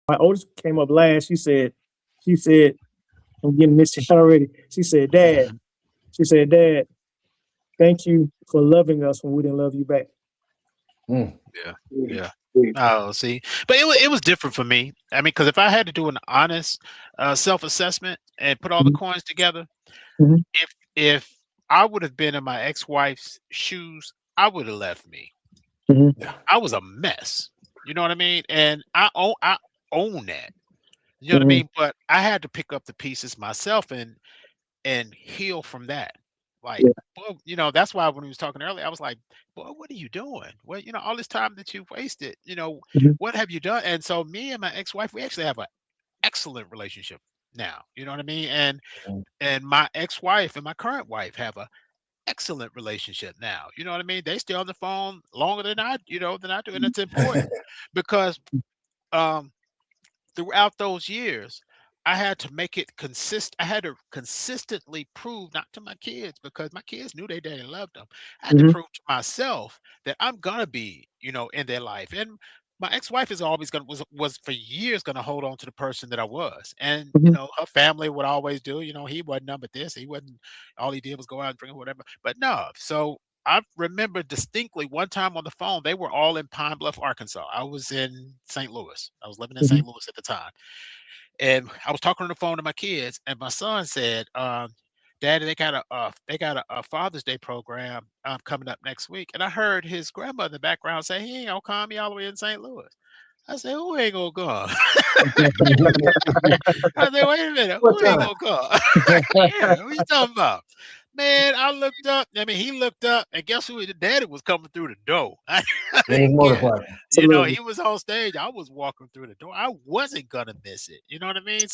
my oldest came up last. She said, I'm getting this shit already. She said, Dad, thank you for loving us when we didn't love you back. Mm. Yeah. Mm, Yeah. mm, Oh, see, but it was different for me. I mean, because if I had to do an honest self-assessment and put all the mhm, coins together, mhm, if I would have been in my ex-wife's shoes, I would have left me. mhm, Yeah. I was a mess. You know what I mean? And I own that. You know what I mhm, mean? But I had to pick up the pieces myself and heal from that. Like, yeah, well, that's why when we was talking earlier, I was like, boy, what are you doing? Well, all this time that you've wasted, mhm, what have you done? And so me and my ex-wife, we actually have an excellent relationship now. You know what I mean? Mm. And my ex-wife and my current wife have a excellent relationship now. You know what I mean? They stay on the phone longer than I do. And it's important because um throughout those years, I had to make it I had to consistently prove, not to my kids, because my kids knew their daddy loved them. I had to mhm, prove to myself that I'm gonna be, in their life. And my ex-wife is always gonna was for years gonna hold on to the person that I was. And mhm, her family would always do, he wasn't none but this. He wasn't all he did was go out and drink or whatever. But no, so I remember distinctly one time on the phone, they were all in Pine Bluff, Arkansas. I was in St. Louis. I was living in mhm, St. Louis at the time. And I was talking on the phone to my kids, and my son said, "Daddy, they got a Father's Day program coming up next week." And I heard his grandmother in the background say, "He ain't gonna come. He all the way in St. Louis." I said, "Who ain't gonna come?" I said, "Wait a minute, What who ain't time? gonna come?" Yeah, what you talking about? Man, I looked up. I mean, he looked up, and guess who? The daddy was coming through the door. I In his didn't care. motorcycle. Absolutely. He was on stage. I was walking through the door. I wasn't gonna miss it. You know what I mean?